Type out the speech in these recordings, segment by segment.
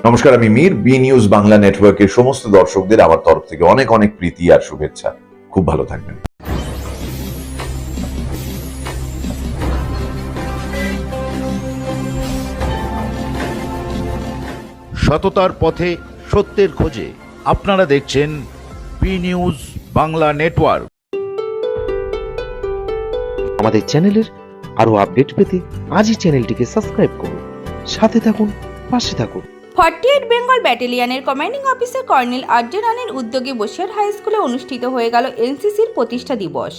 নমস্কার, আমি Mir. B news Bangla নেটওয়ার্কের সমস্ত দর্শকদের আমার তরফ থেকে অনেক অনেক প্রীতি আর শুভেচ্ছা। খুব ভালো থাকবেন। সততার পথে সত্যের খোঁজে আপনারা দেখছেন বি নিউজ বাংলা নেটওয়ার্ক। আমাদের চ্যানেলের আরো আপডেট পেতে আজই চ্যানেলটিকে সাবস্ক্রাইব করুন, সাথে থাকুন, পাশে থাকুন। 48 বেঙ্গল ব্যাটালিয়নের কমান্ডিং অফিসার কর্নেল আরজে রানের উদ্যোগে বসিরহাট হাই স্কুলে অনুষ্ঠিত হয়ে গেল এনসিসির প্রতিষ্ঠা দিবস।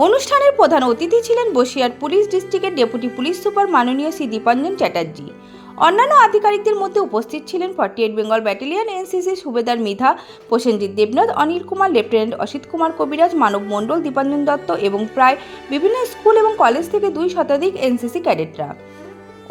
অনুষ্ঠানের প্রধান অতিথি ছিলেন বসিরহাট পুলিশ ডিস্ট্রিক্টের ডেপুটি পুলিশ সুপার মাননীয় শ্রী দীপাঞ্জন চ্যাটার্জি। অন্যান্য আধিকারিকদের মধ্যে উপস্থিত ছিলেন 48 বেঙ্গল ব্যাটালিয়ন এনসিসি সুবেদার মৃধা, প্রসেনজিৎ দেবনাথ, অনিল কুমার, লেফটেন্যান্ট অসিত কুমার কবিরাজ, মানব মণ্ডল, দীপাঞ্জন দত্ত এবং প্রায় বিভিন্ন স্কুল এবং কলেজ থেকে 2 শতাধিক এনসিসি ক্যাডেটরা।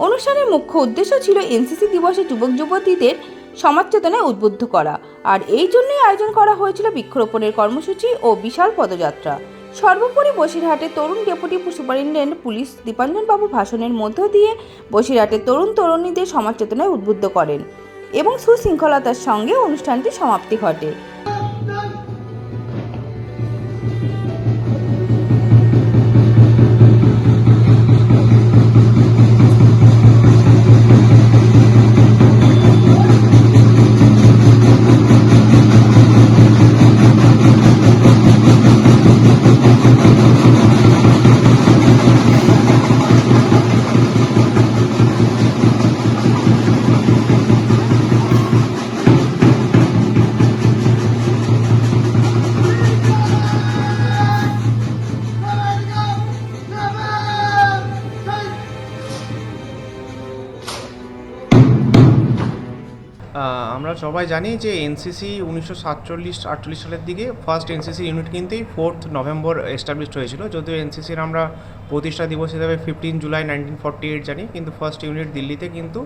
অনুষ্ঠানের মুখ্য উদ্দেশ্য ছিল এনসিসি দিবসে যুবক যুবতীদের সমাজ চেতনায় উদ্বুদ্ধ করা, আর এই জন্যই আয়োজন করা হয়েছিল বৃক্ষরোপণের কর্মসূচি ও বিশাল পদযাত্রা। সর্বোপরি বসিরহাটের তরুণ ডেপুটি সুপারিনটেন্ডেন্ট পুলিশ দীপাঞ্জন বাবু ভাষণের মধ্য দিয়ে বসিরহাটের তরুণ তরুণীদের সমাজ চেতনায় উদ্বুদ্ধ করেন এবং সুশৃঙ্খলতার সঙ্গে অনুষ্ঠানটির সমাপ্তি ঘটে। আমরা সবাই জানি যে এনসিসি 1947-48 সালের দিকে ফার্স্ট এনসিসি ইউনিট কিনতেই 4 নভেম্বর এস্টাবলিশড হয়েছিল। যদিও এনসিসির আমরা প্রতিষ্ঠা দিবস হিসাবে 15 জুলাই 1948 জানি, কিন্তু ফার্স্ট ইউনিট দিল্লিতে কিন্তু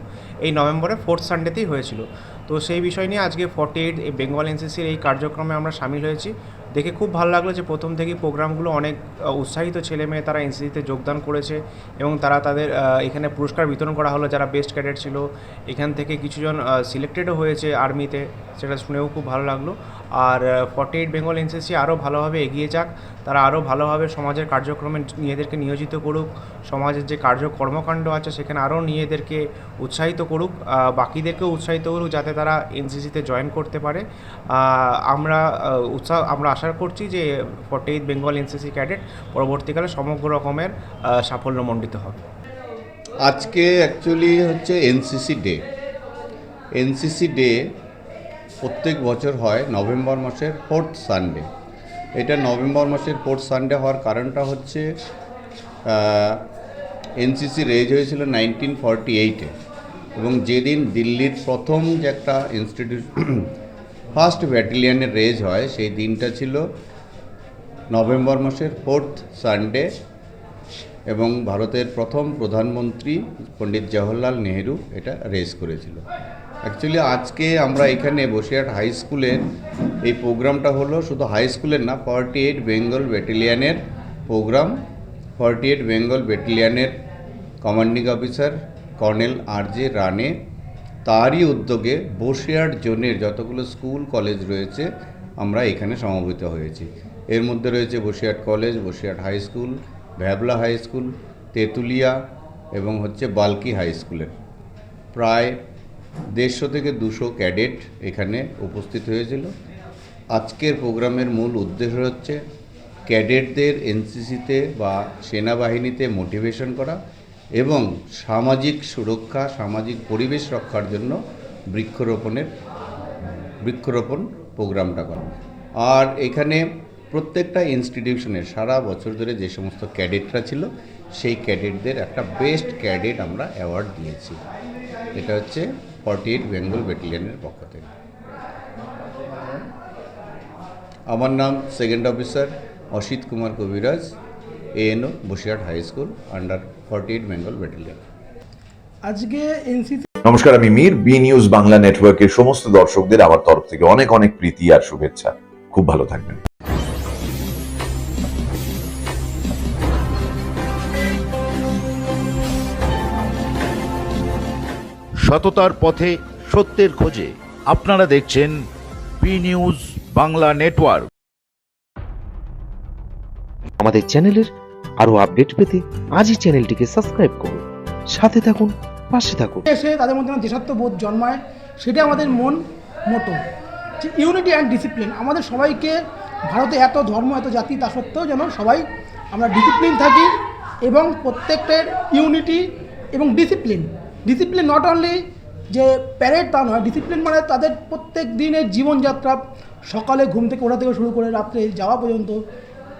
এই নভেম্বরের 4th সানডেতেই হয়েছিল। তো সেই বিষয় নিয়ে আজকে 48 বেঙ্গল এনসিসির এই কার্যক্রমে আমরা সামিল হয়েছি। দেখে খুব ভালো লাগলো যে প্রথম থেকেই প্রোগ্রামগুলো অনেক উৎসাহিত ছেলেমেয়ে তারা এনসিসিতে যোগদান করেছে এবং তারা তাদের এখানে পুরস্কার বিতরণ করা হলো যারা বেস্ট ক্যাডেট ছিল। এখান থেকে কিছুজন সিলেক্টেডও হয়েছে আর্মিতে, সেটা শুনেও খুব ভালো লাগলো। আর 48 বেঙ্গল এনসিসি আরও ভালোভাবে এগিয়ে যাক, তারা আরও ভালোভাবে সমাজের কার্যক্রমে নিজেদেরকে নিয়োজিত করুক, সমাজের যে কর্মকাণ্ড আছে সেখানে আরও নিজেদেরকে উৎসাহিত করুক, বাকিদেরকেও উৎসাহিত করুক যাতে তারা এনসিসিতে জয়েন করতে পারে। আমরা আশা করছি যে 48 বেঙ্গল এনসিসি ক্যাডেট পরবর্তীকালে সমগ্র রকমের সাফল্যমণ্ডিত হবে। আজকে অ্যাকচুয়ালি হচ্ছে এনসিসি ডে। এনসিসি ডে প্রত্যেক বছর হয় নভেম্বর মাসের 4th সানডে। এটা নভেম্বর মাসের 4th সানডে হওয়ার কারণটা হচ্ছে এনসিসি রেজ হয়েছিল 1948-এ, এবং যেদিন দিল্লির প্রথম যে একটা ফার্স্ট ব্যাটালিয়নের রেজ হয় সেই দিনটা ছিল নভেম্বর মাসের 4th সানডে, এবং ভারতের প্রথম প্রধানমন্ত্রী পণ্ডিত জওহরলাল নেহেরু এটা রেজ করেছিল। অ্যাকচুয়ালি আজকে আমরা এখানে বসিরহাট হাই স্কুলের এই প্রোগ্রামটা হলো শুধু হাই স্কুলের না, 48 বেঙ্গল ব্যাটালিয়নের প্রোগ্রাম। 48 বেঙ্গল ব্যাটালিয়নের কমান্ডিং অফিসার কর্নেল আরজে রানে তারই উদ্যোগে বসিরহাট জোনের যতগুলো স্কুল কলেজ রয়েছে আমরা এখানে সমবেত হয়েছি। এর মধ্যে রয়েছে Basirhat college, Basirhat high school, Bhabla high school, Tentulia এবং হচ্ছে বাল্কি হাই স্কুলের প্রায় 150 থেকে 200 ক্যাডেট এখানে উপস্থিত হয়েছিল। আজকের প্রোগ্রামের মূল উদ্দেশ্য হচ্ছে ক্যাডেটদের এনসিসিতে বা সেনাবাহিনীতে মোটিভেশন করা এবং সামাজিক সুরক্ষা, সামাজিক পরিবেশ রক্ষার জন্য বৃক্ষরোপণ প্রোগ্রামটা করা। আর এখানে প্রত্যেকটা ইনস্টিটিউশনের সারা বছর ধরে যে সমস্ত ক্যাডেটরা ছিল সেই ক্যাডেটদের একটা বেস্ট ক্যাডেট আমরা অ্যাওয়ার্ড দিয়েছি। এটা হচ্ছে 48 বেঙ্গল ব্যাটালিয়নের পক্ষ থেকে। আমার নাম second officer Asit Kumar Kabiraj, ANO Basirhat high school under 48 Bengal battalion. আজকে এনসিসি নমস্কার, আমি মীর। বি নিউজ বাংলা নেটওয়ার্কের সমস্ত দর্শকদের আমার তরফ থেকে অনেক অনেক প্রীতি আর শুভেচ্ছা। খুব ভালো থাকবেন। সততার পথে সত্যের খোঁজে আপনারা দেখছেন বি নিউজ বাংলা নেটওয়ার্ক। আমাদের চ্যানেলের আরো আপডেট পেতে আজই চ্যানেলটিকে সাবস্ক্রাইব করুন, সাথে থাকুন, পাশে থাকুন। এসে তাদের মধ্যে যেন দেশাত্মবোধ জন্মায়, সেটা আমাদের মোটো যে ইউনিটি অ্যান্ড ডিসিপ্লিন। আমাদের সবাইকে, ভারতে এত ধর্ম এত জাতি তা সত্ত্বেও যেন সবাই আমরা ডিসিপ্লিন থাকি এবং প্রত্যেকটার ইউনিটি এবং ডিসিপ্লিন নট অনলি যে প্যারেড তা নয়, ডিসিপ্লিন মানে তাদের প্রত্যেক দিনের জীবনযাত্রা, সকালে ঘুম থেকে ওঠা থেকে শুরু করে রাত্রে যাওয়া পর্যন্ত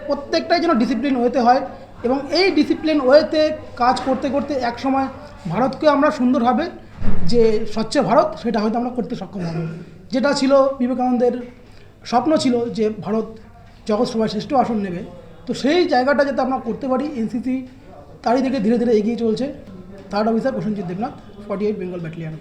প্রত্যেকটাই যেন ডিসিপ্লিন ওয়েতে হয়। এবং এই ডিসিপ্লিন ওয়েতে কাজ করতে করতে একসময় ভারতকে আমরা সুন্দরভাবে যে স্বচ্ছ ভারত সেটা হয়তো আমরা করতে সক্ষম হব। যেটা ছিল বিবেকানন্দের স্বপ্ন ছিল যে ভারত জগৎ সভায় শ্রেষ্ঠ আসন নেবে, তো সেই জায়গাটা যাতে আমরা করতে পারি, এনসিসি তারই দিকে ধীরে ধীরে এগিয়ে চলছে। Third officer Prosenjit Debnath, 48 Bengal battalion.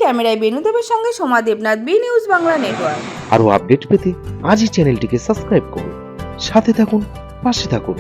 ক্যামেরায় বেনুদেবের সঙ্গে Soma Debnath, B news Bangla network. আরো আপডেট পেতে আজই চ্যানেলটিকে সাবস্ক্রাইব করুন, সাথে থাকুন, পাশে থাকুন।